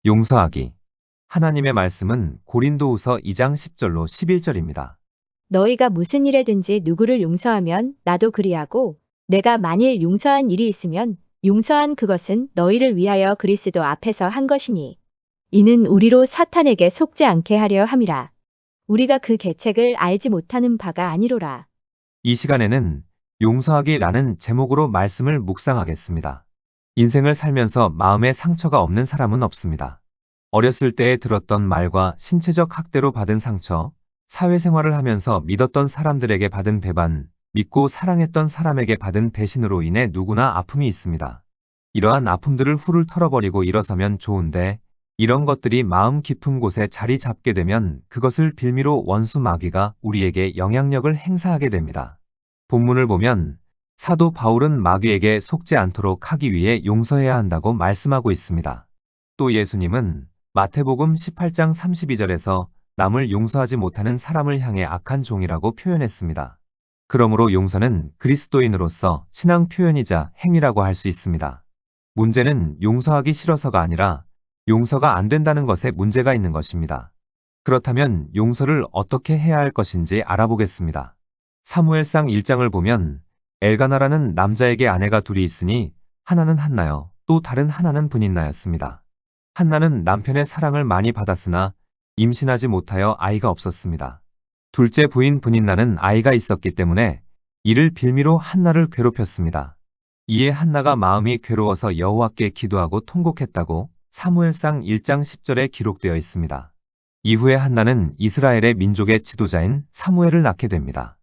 용서하기. 하나님의 말씀은 고린도후서 2장 10절로 11절입니다. 너희가 무슨 일에든지 누구를 용서하면 나도 그리하고 내가 만일 용서한 일이 있으면 용서한 그것은 너희를 위하여 그리스도 앞에서 한 것이니 이는 우리로 사탄에게 속지 않게 하려 함이라. 우리가 그 계책을 알지 못하는 바가 아니로라. 이 시간에는 용서하기라는 제목으로 말씀을 묵상하겠습니다. 인생을 살면서 마음에 상처가 없는 사람은 없습니다. 어렸을 때에 들었던 말과 신체적 학대로 받은 상처, 사회생활을 하면서 믿었던 사람들에게 받은 배반, 믿고 사랑했던 사람에게 받은 배신으로 인해 누구나 아픔이 있습니다. 이러한 아픔들을 훌훌 털어버리고 일어서면 좋은데 이런 것들이 마음 깊은 곳에 자리 잡게 되면 그것을 빌미로 원수 마귀가 우리에게 영향력을 행사하게 됩니다. 본문을 보면 사도 바울은 마귀에게 속지 않도록 하기 위해 용서해야 한다고 말씀하고 있습니다. 또 예수님은 마태복음 18장 32절에서 남을 용서하지 못하는 사람을 향해 악한 종이라고 표현했습니다. 그러므로 용서는 그리스도인으로서 신앙 표현이자 행위라고 할 수 있습니다. 문제는 용서하기 싫어서가 아니라 용서가 안 된다는 것에 문제가 있는 것입니다. 그렇다면 용서를 어떻게 해야 할 것인지 알아보겠습니다. 사무엘상 1장을 보면 엘가나라는 남자에게 아내가 둘이 있으니 하나는 한나요, 또 다른 하나는 브닌나였습니다. 한나는 남편의 사랑을 많이 받았으나 임신하지 못하여 아이가 없었습니다. 둘째 부인 브닌나는 아이가 있었기 때문에 이를 빌미로 한나를 괴롭혔습니다. 이에 한나가 마음이 괴로워서 여호와께 기도하고 통곡했다고 사무엘상 1장 10절에 기록되어 있습니다. 이후에 한나는 이스라엘의 민족의 지도자인 사무엘을 낳게 됩니다.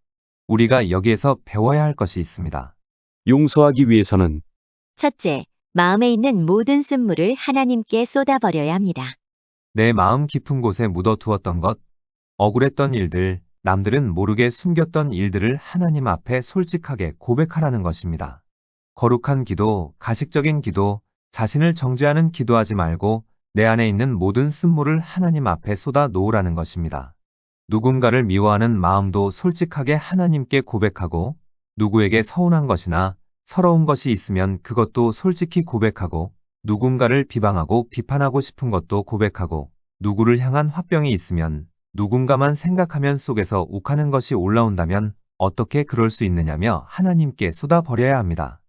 우리가 여기에서 배워야 할 것이 있습니다. 용서하기 위해서는 첫째, 마음에 있는 모든 쓴물을 하나님께 쏟아버려야 합니다. 내 마음 깊은 곳에 묻어두었던 것, 억울했던 일들, 남들은 모르게 숨겼던 일들을 하나님 앞에 솔직하게 고백하라는 것입니다. 거룩한 기도, 가식적인 기도, 자신을 정죄하는 기도하지 말고 내 안에 있는 모든 쓴물을 하나님 앞에 쏟아 놓으라는 것입니다. 누군가를 미워하는 마음도 솔직하게 하나님께 고백하고 누구에게 서운한 것이나 서러운 것이 있으면 그것도 솔직히 고백하고 누군가를 비방하고 비판하고 싶은 것도 고백하고 누구를 향한 화병이 있으면 누군가만 생각하면 속에서 욱하는 것이 올라온다면 어떻게 그럴 수 있느냐며 하나님께 쏟아버려야 합니다.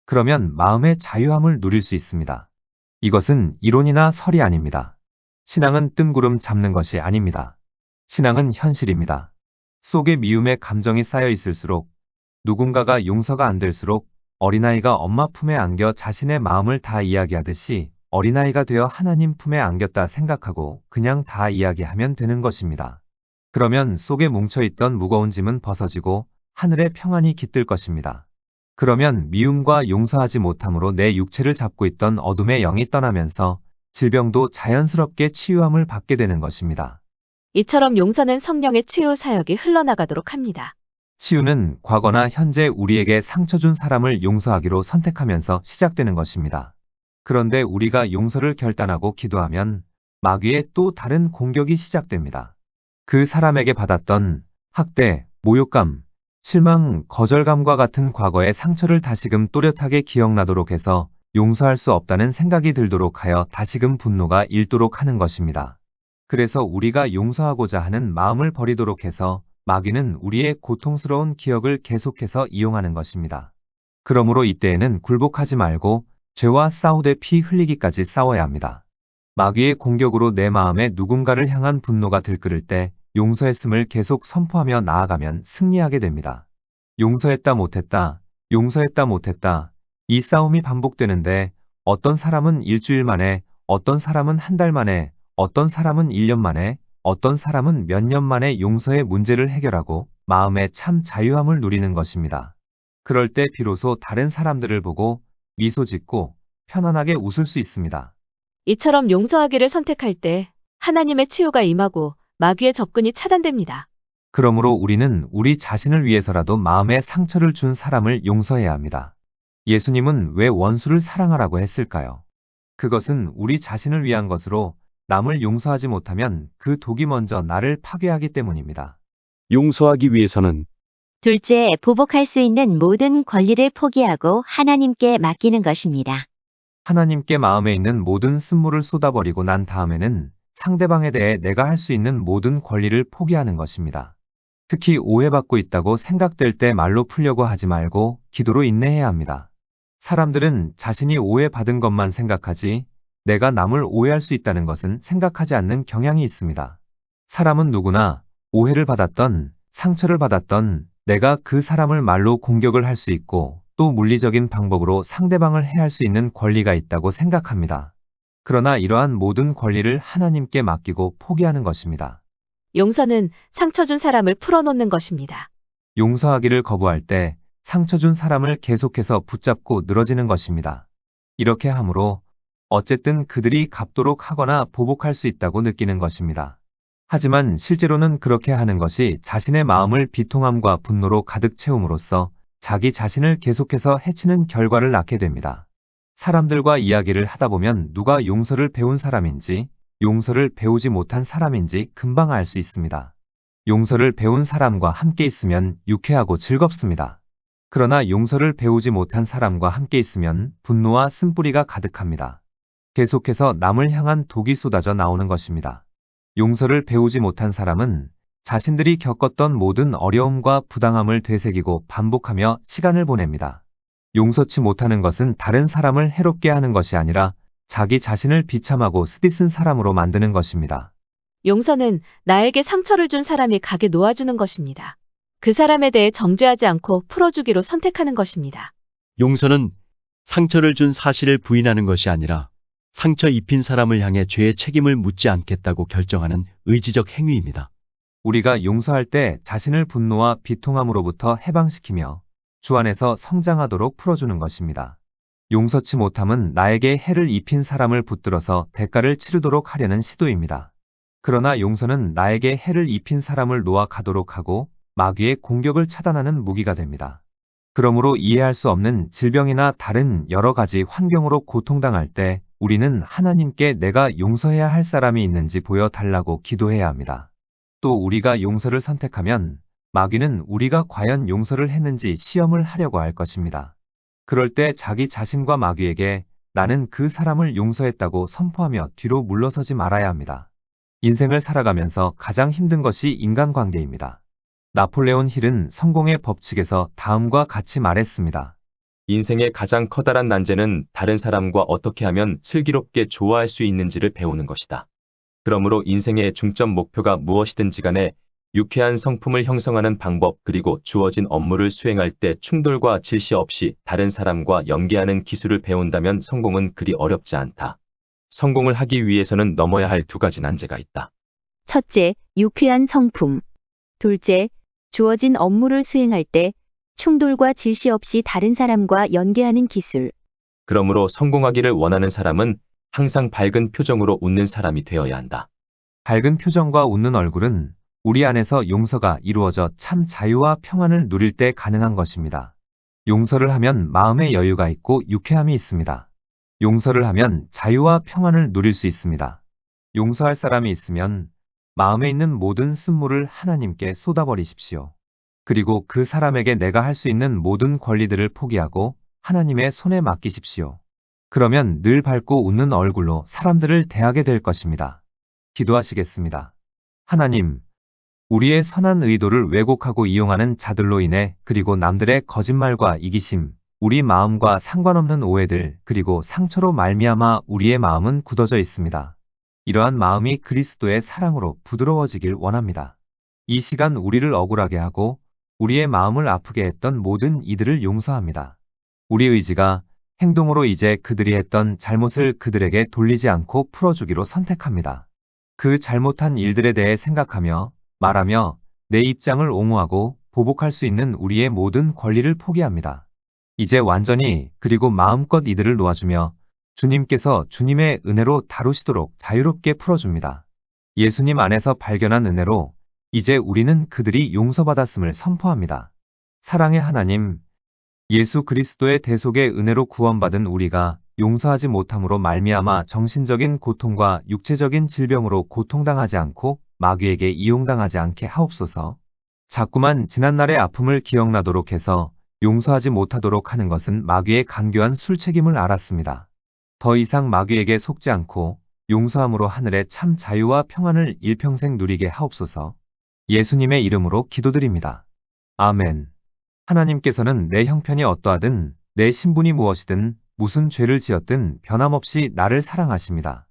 그러면 마음의 자유함을 누릴 수 있습니다. 이것은 이론이나 설이 아닙니다. 신앙은 뜬구름 잡는 것이 아닙니다. 신앙은 현실입니다. 속에 미움의 감정이 쌓여 있을수록 누군가가 용서가 안 될수록 어린아이가 엄마 품에 안겨 자신의 마음을 다 이야기하듯이 어린아이가 되어 하나님 품에 안겼다 생각하고 그냥 다 이야기하면 되는 것입니다. 그러면 속에 뭉쳐있던 무거운 짐은 벗어지고 하늘의 평안이 깃들 것입니다. 그러면 미움과 용서하지 못함으로 내 육체를 잡고 있던 어둠의 영이 떠나면서 질병도 자연스럽게 치유함을 받게 되는 것입니다. 이처럼 용서는 성령의 치유 사역이 흘러나가도록 합니다. 치유는 과거나 현재 우리에게 상처 준 사람을 용서하기로 선택하면서 시작되는 것입니다. 그런데 우리가 용서를 결단하고 기도하면 마귀의 또 다른 공격이 시작됩니다. 그 사람에게 받았던 학대, 모욕감, 실망, 거절감과 같은 과거의 상처를 다시금 또렷하게 기억나도록 해서 용서할 수 없다는 생각이 들도록 하여 다시금 분노가 일도록 하는 것입니다. 그래서 우리가 용서하고자 하는 마음을 버리도록 해서 마귀는 우리의 고통스러운 기억을 계속해서 이용하는 것입니다. 그러므로 이때에는 굴복하지 말고 죄와 싸우되 피 흘리기까지 싸워야 합니다. 마귀의 공격으로 내 마음에 누군가를 향한 분노가 들끓을 때 용서했음을 계속 선포하며 나아가면 승리하게 됩니다. 용서했다 못했다, 용서했다 못했다. 이 싸움이 반복되는데 어떤 사람은 일주일 만에, 어떤 사람은 한 달 만에, 어떤 사람은 1년 만에, 어떤 사람은 몇 년 만에 용서의 문제를 해결하고 마음의 참 자유함을 누리는 것입니다. 그럴 때 비로소 다른 사람들을 보고 미소 짓고 편안하게 웃을 수 있습니다. 이처럼 용서하기를 선택할 때 하나님의 치유가 임하고 마귀의 접근이 차단됩니다. 그러므로 우리는 우리 자신을 위해서라도 마음에 상처를 준 사람을 용서해야 합니다. 예수님은 왜 원수를 사랑하라고 했을까요? 그것은 우리 자신을 위한 것으로 남을 용서하지 못하면 그 독이 먼저 나를 파괴하기 때문입니다. 용서하기 위해서는 둘째, 보복할 수 있는 모든 권리를 포기하고 하나님께 맡기는 것입니다. 하나님께 마음에 있는 모든 쓴물을 쏟아버리고 난 다음에는 상대방에 대해 내가 할 수 있는 모든 권리를 포기하는 것입니다. 특히 오해받고 있다고 생각될 때 말로 풀려고 하지 말고 기도로 인내해야 합니다. 사람들은 자신이 오해받은 것만 생각하지 내가 남을 오해할 수 있다는 것은 생각하지 않는 경향이 있습니다. 사람은 누구나 오해를 받았던, 상처를 받았던 내가 그 사람을 말로 공격을 할 수 있고 또 물리적인 방법으로 상대방을 해할 수 있는 권리가 있다고 생각합니다. 그러나 이러한 모든 권리를 하나님께 맡기고 포기하는 것입니다. 용서는 상처 준 사람을 풀어놓는 것입니다. 용서하기를 거부할 때 상처 준 사람을 계속해서 붙잡고 늘어지는 것입니다. 이렇게 함으로 어쨌든 그들이 갚도록 하거나 보복할 수 있다고 느끼는 것입니다. 하지만 실제로는 그렇게 하는 것이 자신의 마음을 비통함과 분노로 가득 채움으로써 자기 자신을 계속해서 해치는 결과를 낳게 됩니다. 사람들과 이야기를 하다 보면 누가 용서를 배운 사람인지 용서를 배우지 못한 사람인지 금방 알 수 있습니다. 용서를 배운 사람과 함께 있으면 유쾌하고 즐겁습니다. 그러나 용서를 배우지 못한 사람과 함께 있으면 분노와 쓴뿌리가 가득합니다. 계속해서 남을 향한 독이 쏟아져 나오는 것입니다. 용서를 배우지 못한 사람은 자신들이 겪었던 모든 어려움과 부당함을 되새기고 반복하며 시간을 보냅니다. 용서치 못하는 것은 다른 사람을 해롭게 하는 것이 아니라 자기 자신을 비참하고 쓰디쓴 사람으로 만드는 것입니다. 용서는 나에게 상처를 준 사람이 가게 놓아주는 것입니다. 그 사람에 대해 정죄하지 않고 풀어주기로 선택하는 것입니다. 용서는 상처를 준 사실을 부인하는 것이 아니라 상처 입힌 사람을 향해 죄의 책임을 묻지 않겠다고 결정하는 의지적 행위입니다. 우리가 용서할 때 자신을 분노와 비통함으로부터 해방시키며 주 안에서 성장하도록 풀어주는 것입니다. 용서치 못함은 나에게 해를 입힌 사람을 붙들어서 대가를 치르도록 하려는 시도입니다. 그러나 용서는 나에게 해를 입힌 사람을 놓아 가도록 하고 마귀의 공격을 차단하는 무기가 됩니다. 그러므로 이해할 수 없는 질병이나 다른 여러 가지 환경으로 고통당할 때 우리는 하나님께 내가 용서해야 할 사람이 있는지 보여달라고 기도해야 합니다. 또 우리가 용서를 선택하면 마귀는 우리가 과연 용서를 했는지 시험을 하려고 할 것입니다. 그럴 때 자기 자신과 마귀에게 나는 그 사람을 용서했다고 선포하며 뒤로 물러서지 말아야 합니다. 인생을 살아가면서 가장 힘든 것이 인간관계입니다. 나폴레온 힐은 성공의 법칙에서 다음과 같이 말했습니다. 인생의 가장 커다란 난제는 다른 사람과 어떻게 하면 슬기롭게 좋아할 수 있는지를 배우는 것이다. 그러므로 인생의 중점 목표가 무엇이든지 간에 유쾌한 성품을 형성하는 방법 그리고 주어진 업무를 수행할 때 충돌과 질시 없이 다른 사람과 연계하는 기술을 배운다면 성공은 그리 어렵지 않다. 성공을 하기 위해서는 넘어야 할 두 가지 난제가 있다. 첫째, 유쾌한 성품. 둘째, 주어진 업무를 수행할 때 충돌과 질시 없이 다른 사람과 연계하는 기술. 그러므로 성공하기를 원하는 사람은 항상 밝은 표정으로 웃는 사람이 되어야 한다. 밝은 표정과 웃는 얼굴은 우리 안에서 용서가 이루어져 참 자유와 평안을 누릴 때 가능한 것입니다. 용서를 하면 마음의 여유가 있고 유쾌함이 있습니다. 용서를 하면 자유와 평안을 누릴 수 있습니다. 용서할 사람이 있으면 마음에 있는 모든 쓴물을 하나님께 쏟아버리십시오. 그리고 그 사람에게 내가 할 수 있는 모든 권리들을 포기하고 하나님의 손에 맡기십시오. 그러면 늘 밝고 웃는 얼굴로 사람들을 대하게 될 것입니다. 기도하시겠습니다. 하나님, 우리의 선한 의도를 왜곡하고 이용하는 자들로 인해 그리고 남들의 거짓말과 이기심, 우리 마음과 상관없는 오해들 그리고 상처로 말미암아 우리의 마음은 굳어져 있습니다. 이러한 마음이 그리스도의 사랑으로 부드러워지길 원합니다. 이 시간 우리를 억울하게 하고 우리의 마음을 아프게 했던 모든 이들을 용서합니다. 우리 의지가 행동으로 이제 그들이 했던 잘못을 그들에게 돌리지 않고 풀어주기로 선택합니다. 그 잘못한 일들에 대해 생각하며 말하며 내 입장을 옹호하고 보복할 수 있는 우리의 모든 권리를 포기합니다. 이제 완전히 그리고 마음껏 이들을 놓아주며 주님께서 주님의 은혜로 다루시도록 자유롭게 풀어줍니다. 예수님 안에서 발견한 은혜로 이제 우리는 그들이 용서받았음을 선포합니다. 사랑의 하나님, 예수 그리스도의 대속의 은혜로 구원받은 우리가 용서하지 못함으로 말미암아 정신적인 고통과 육체적인 질병으로 고통당하지 않고 마귀에게 이용당하지 않게 하옵소서. 자꾸만 지난날의 아픔을 기억나도록 해서 용서하지 못하도록 하는 것은 마귀의 간교한 술책임을 알았습니다. 더 이상 마귀에게 속지 않고 용서함으로 하늘의 참 자유와 평안을 일평생 누리게 하옵소서. 예수님의 이름으로 기도드립니다. 아멘. 하나님께서는 내 형편이 어떠하든 내 신분이 무엇이든 무슨 죄를 지었든 변함없이 나를 사랑하십니다.